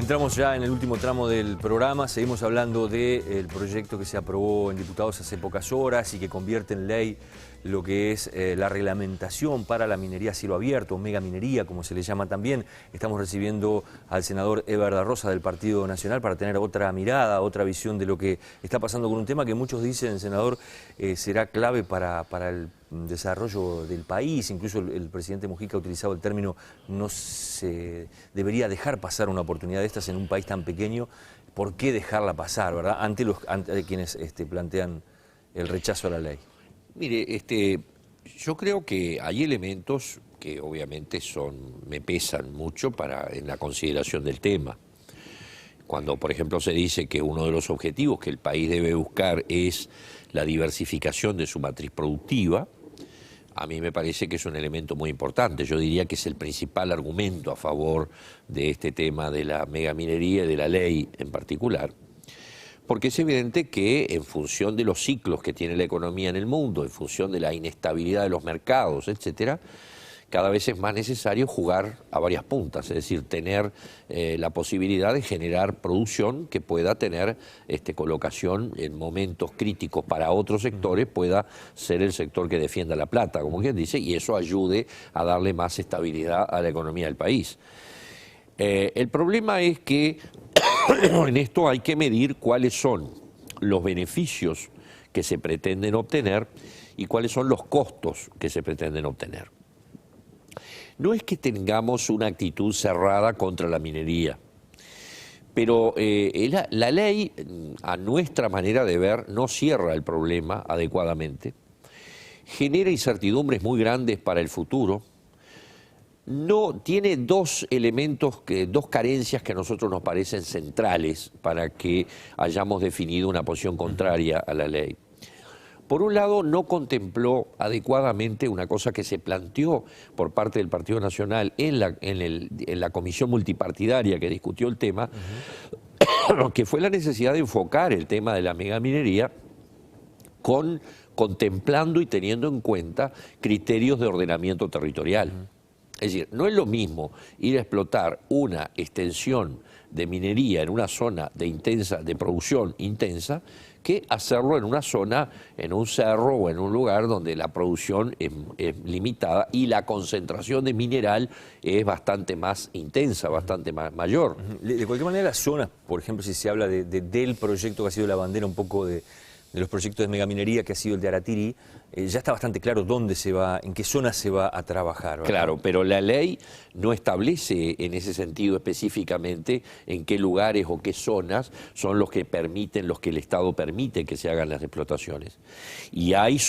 Entramos ya en el último tramo del programa, seguimos hablando del proyecto que se aprobó en diputados hace pocas horas y que convierte en ley lo que es la reglamentación para la minería a cielo abierto, megaminería como se le llama también. Estamos recibiendo al senador Eber da Rosa del Partido Nacional para tener otra mirada, otra visión de lo que está pasando con un tema que muchos dicen, senador, será clave para el desarrollo del país. Incluso el presidente Mujica ha utilizado el término no se debería dejar pasar una oportunidad de estas en un país tan pequeño. ¿Por qué dejarla pasar, verdad? Ante quienes plantean el rechazo a la ley. Mire, yo creo que hay elementos que obviamente me pesan mucho en la consideración del tema. Cuando, por ejemplo, se dice que uno de los objetivos que el país debe buscar es la diversificación de su matriz productiva, a mí me parece que es un elemento muy importante. Yo diría que es el principal argumento a favor de este tema de la megaminería y de la ley en particular. Porque es evidente que en función de los ciclos que tiene la economía en el mundo, en función de la inestabilidad de los mercados, etcétera, cada vez es más necesario jugar a varias puntas, es decir, tener la posibilidad de generar producción que pueda tener colocación en momentos críticos para otros sectores, pueda ser el sector que defienda la plata, como quien dice, y eso ayude a darle más estabilidad a la economía del país. El problema es que en esto hay que medir cuáles son los beneficios que se pretenden obtener y cuáles son los costos que se pretenden obtener. No es que tengamos una actitud cerrada contra la minería, pero la ley, a nuestra manera de ver, no cierra el problema adecuadamente, genera incertidumbres muy grandes para el futuro. No, tiene dos elementos, dos carencias que a nosotros nos parecen centrales para que hayamos definido una posición contraria a la ley. Por un lado, no contempló adecuadamente una cosa que se planteó por parte del Partido Nacional en la comisión multipartidaria que discutió el tema, que fue la necesidad de enfocar el tema de la megaminería contemplando y teniendo en cuenta criterios de ordenamiento territorial. Es decir, no es lo mismo ir a explotar una extensión de minería en una zona de producción intensa que hacerlo en una zona, en un cerro o en un lugar donde la producción es limitada y la concentración de mineral es bastante más intensa, bastante mayor. De cualquier manera, las zonas, por ejemplo, si se habla del proyecto que ha sido la bandera un poco de los proyectos de megaminería que ha sido el de Aratiri, ya está bastante claro dónde se va, en qué zona se va a trabajar, ¿verdad? Claro, pero la ley no establece en ese sentido específicamente en qué lugares o qué zonas son los que el Estado permite que se hagan las explotaciones. Y hay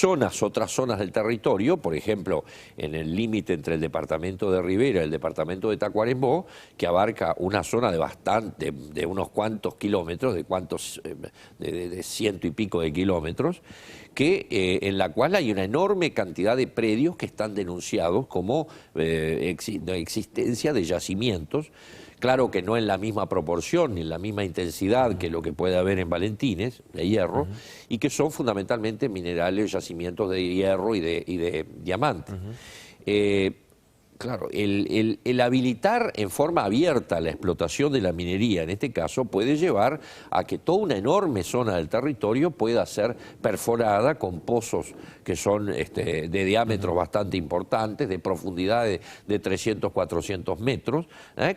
otras zonas del territorio, por ejemplo, en el límite entre el departamento de Rivera y el departamento de Tacuarembó, que abarca una zona de unos cuantos kilómetros, de ciento y pico de kilómetros, en la cual hay una enorme cantidad de predios que están denunciados como existencia de yacimientos, claro que no en la misma proporción ni en la misma intensidad que lo que puede haber en Valentines, de hierro, y que son fundamentalmente minerales, yacimientos de hierro y de diamante. Claro, el habilitar en forma abierta la explotación de la minería, en este caso, puede llevar a que toda una enorme zona del territorio pueda ser perforada con pozos que son de diámetros bastante importantes, de profundidad de 300, 400 metros,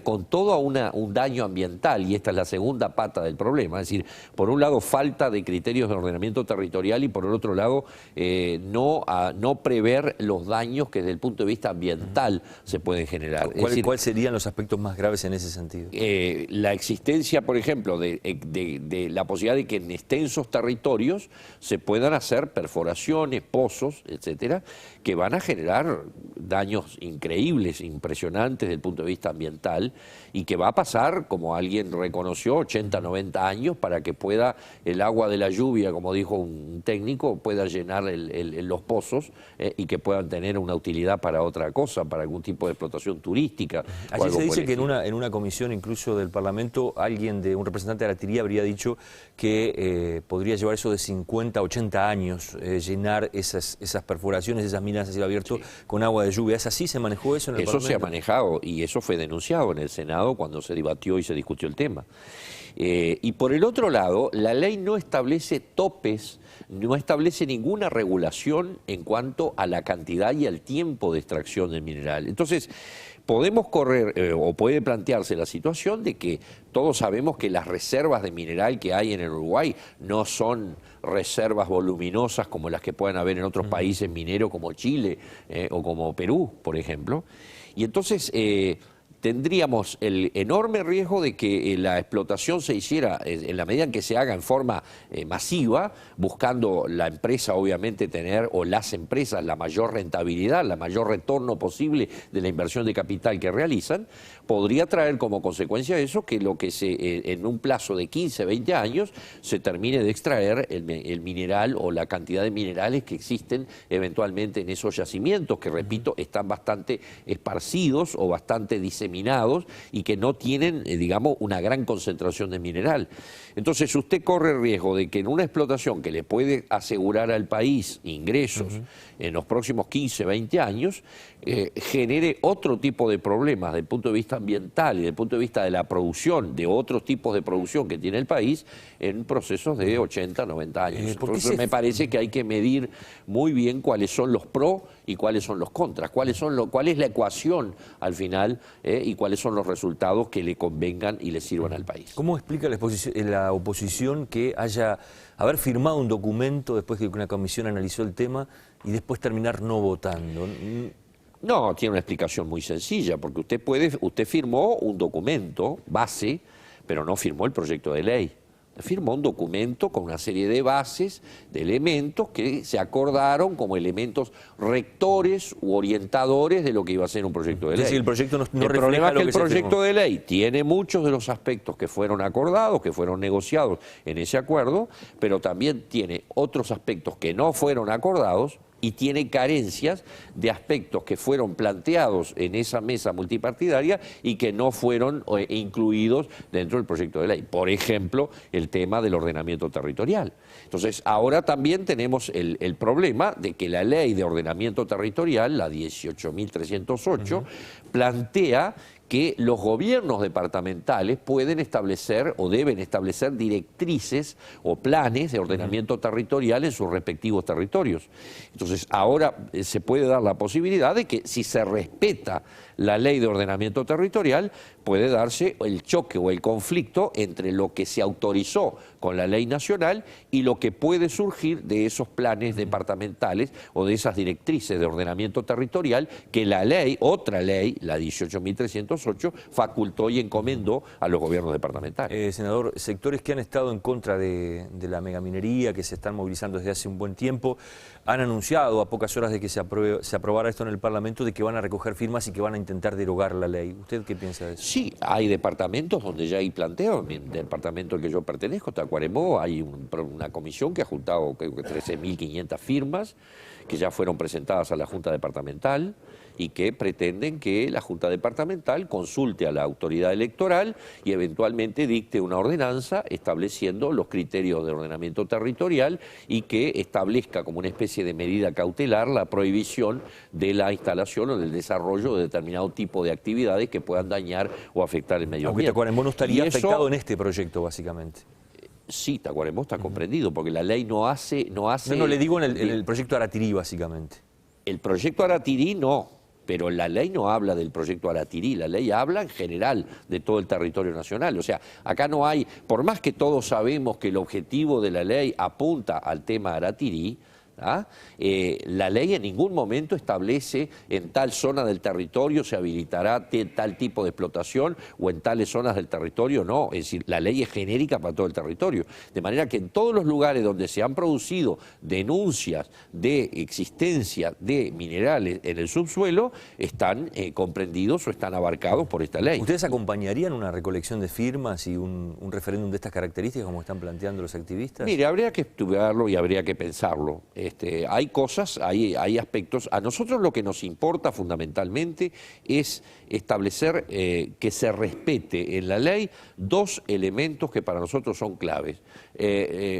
con todo un daño ambiental, y esta es la segunda pata del problema. Es decir, por un lado, falta de criterios de ordenamiento territorial y por el otro lado, no prever los daños que desde el punto de vista ambiental se pueden generar. ¿Cuáles serían los aspectos más graves en ese sentido? La existencia, por ejemplo, de la posibilidad de que en extensos territorios se puedan hacer perforaciones, pozos, etcétera, que van a generar daños increíbles, impresionantes desde el punto de vista ambiental, y que va a pasar, como alguien reconoció, 80, 90 años para que pueda el agua de la lluvia, como dijo un técnico, pueda llenar los pozos y que puedan tener una utilidad para otra cosa, para algún tipo de explotación turística. Así se dice que en una comisión incluso del Parlamento, un representante de Aratirí habría dicho que podría llevar eso de 50 a 80 años, llenar esas perforaciones, esas minas a cielo abierto con agua de lluvia. lluvia. ¿Es así? ¿Se manejó eso en el Parlamento? Eso se ha manejado y eso fue denunciado en el Senado cuando se debatió y se discutió el tema. Y por el otro lado, la ley no establece topes, no establece ninguna regulación en cuanto a la cantidad y al tiempo de extracción del mineral. Entonces, podemos correr o puede plantearse la situación de que todos sabemos que las reservas de mineral que hay en el Uruguay no son reservas voluminosas como las que pueden haber en otros países mineros como Chile o como Perú, por ejemplo. Y entonces tendríamos el enorme riesgo de que la explotación se hiciera en la medida en que se haga en forma masiva, buscando la empresa obviamente tener, o las empresas, la mayor rentabilidad, la mayor retorno posible de la inversión de capital que realizan, podría traer como consecuencia eso que lo que en un plazo de 15, 20 años se termine de extraer el mineral o la cantidad de minerales que existen eventualmente en esos yacimientos, que repito, están bastante esparcidos o bastante diseminados y que no tienen, digamos, una gran concentración de mineral. Entonces usted corre el riesgo de que en una explotación que le puede asegurar al país ingresos en los próximos 15, 20 años, genere otro tipo de problemas desde el punto de vista ambiental y desde el punto de vista de la producción, de otros tipos de producción que tiene el país en procesos de 80, 90 años. Entonces me parece que hay que medir muy bien cuáles son los pros y cuáles son los contras, cuál es la ecuación al final y cuáles son los resultados que le convengan y le sirvan al país. ¿Cómo explica la oposición que haber firmado un documento después que una comisión analizó el tema y después terminar no votando? No, tiene una explicación muy sencilla, porque usted firmó un documento base, pero no firmó el proyecto de ley. Firmó un documento con una serie de bases, de elementos que se acordaron como elementos rectores u orientadores de lo que iba a ser un proyecto de ley. Es decir, el proyecto no el problema es que el proyecto de ley tiene muchos de los aspectos que fueron acordados, que fueron negociados en ese acuerdo, pero también tiene otros aspectos que no fueron acordados y tiene carencias de aspectos que fueron planteados en esa mesa multipartidaria y que no fueron incluidos dentro del proyecto de ley. Por ejemplo, el tema del ordenamiento territorial. Entonces, ahora también tenemos el problema de que la ley de ordenamiento territorial, la 18.308, plantea que los gobiernos departamentales pueden establecer o deben establecer directrices o planes de ordenamiento territorial en sus respectivos territorios. Entonces, ahora se puede dar la posibilidad de que si se respeta la ley de ordenamiento territorial, puede darse el choque o el conflicto entre lo que se autorizó con la ley nacional y lo que puede surgir de esos planes departamentales o de esas directrices de ordenamiento territorial que la ley, otra ley, la 18.308, facultó y encomendó a los gobiernos departamentales. Senador, sectores que han estado en contra de la megaminería, que se están movilizando desde hace un buen tiempo, han anunciado a pocas horas de que se aprobara esto en el Parlamento, de que van a recoger firmas y que van a intentar derogar la ley. ¿Usted qué piensa de eso? Sí, hay departamentos donde ya hay planteo. En el departamento al que yo pertenezco, Tacuarembó, hay una comisión que ha juntado creo que 13.500 firmas que ya fueron presentadas a la Junta Departamental y que pretenden que la Junta Departamental consulte a la autoridad electoral y eventualmente dicte una ordenanza estableciendo los criterios de ordenamiento territorial y que establezca como una especie de medida cautelar la prohibición de la instalación o del desarrollo de determinado tipo de actividades que puedan dañar o afectar el medio ambiente. Aunque Tacuarembó no estaría afectado en este proyecto, básicamente. Sí, Tacuarembó está comprendido, porque la ley no hace... No, le digo en el proyecto Aratirí, básicamente. El proyecto Aratirí no, pero la ley no habla del proyecto Aratirí, la ley habla en general de todo el territorio nacional. O sea, acá no hay, por más que todos sabemos que el objetivo de la ley apunta al tema Aratirí, la ley en ningún momento establece en tal zona del territorio se habilitará tal tipo de explotación o en tales zonas del territorio no, es decir, la ley es genérica para todo el territorio, de manera que en todos los lugares donde se han producido denuncias de existencia de minerales en el subsuelo están comprendidos o están abarcados por esta ley. ¿Ustedes acompañarían una recolección de firmas y un referéndum de estas características como están planteando los activistas? Mire, habría que estudiarlo y habría que pensarlo. hay cosas, hay aspectos. A nosotros lo que nos importa fundamentalmente es establecer que se respete en la ley dos elementos que para nosotros son claves.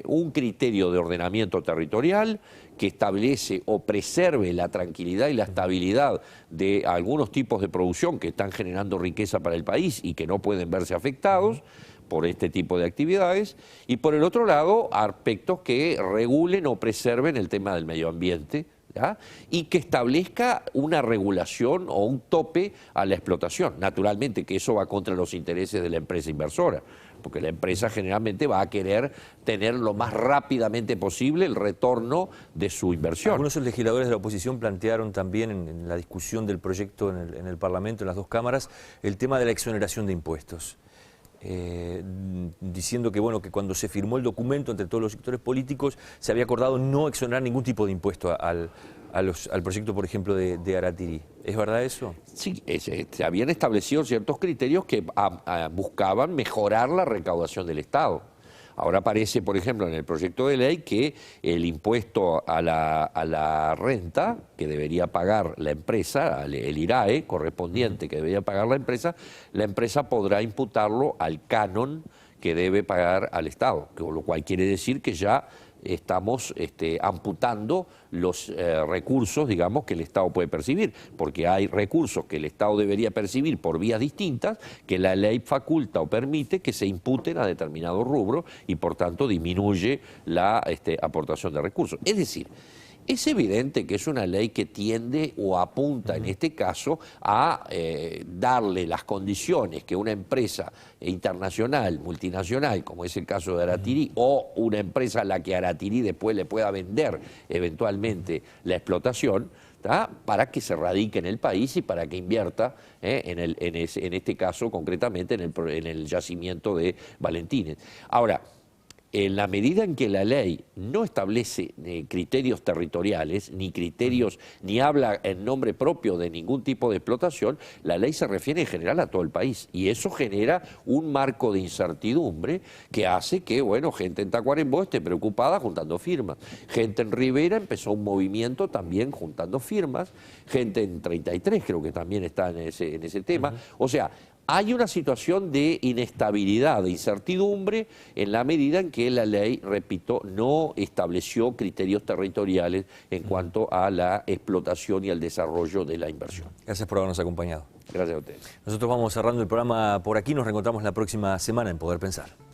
Un criterio de ordenamiento territorial que establece o preserve la tranquilidad y la estabilidad de algunos tipos de producción que están generando riqueza para el país y que no pueden verse afectados por este tipo de actividades, y por el otro lado, aspectos que regulen o preserven el tema del medio ambiente, ¿ya? Y que establezca una regulación o un tope a la explotación. Naturalmente que eso va contra los intereses de la empresa inversora, porque la empresa generalmente va a querer tener lo más rápidamente posible el retorno de su inversión. Algunos legisladores de la oposición plantearon también en la discusión del proyecto en el Parlamento, en las dos cámaras, el tema de la exoneración de impuestos. Diciendo que, bueno, que cuando se firmó el documento entre todos los sectores políticos se había acordado no exonerar ningún tipo de impuesto al proyecto, por ejemplo, de Aratirí. ¿Es verdad eso? Sí, se habían establecido ciertos criterios que buscaban mejorar la recaudación del Estado. Ahora aparece, por ejemplo, en el proyecto de ley que el impuesto a la renta que debería pagar la empresa, el IRAE correspondiente que debería pagar la empresa podrá imputarlo al canon que debe pagar al Estado, lo cual quiere decir que ya estamos amputando los recursos, digamos, que el Estado puede percibir, porque hay recursos que el Estado debería percibir por vías distintas, que la ley faculta o permite que se imputen a determinado rubro y por tanto disminuye la aportación de recursos. Es decir, es evidente que es una ley que tiende o apunta en este caso a darle las condiciones que una empresa internacional, multinacional, como es el caso de Aratirí, o una empresa a la que Aratirí después le pueda vender eventualmente la explotación, para que se radique en el país y para que invierta en este caso concretamente en el yacimiento de Valentines. Ahora, en la medida en que la ley no establece criterios territoriales, ni habla en nombre propio de ningún tipo de explotación, la ley se refiere en general a todo el país. Y eso genera un marco de incertidumbre que hace que, bueno, gente en Tacuarembó esté preocupada juntando firmas. Gente en Rivera empezó un movimiento también juntando firmas. Gente en 33 creo que también está en ese tema. O sea, hay una situación de inestabilidad, de incertidumbre, en la medida en que la ley, repito, no estableció criterios territoriales en cuanto a la explotación y al desarrollo de la inversión. Gracias por habernos acompañado. Gracias a ustedes. Nosotros vamos cerrando el programa por aquí, nos reencontramos la próxima semana en Poder Pensar.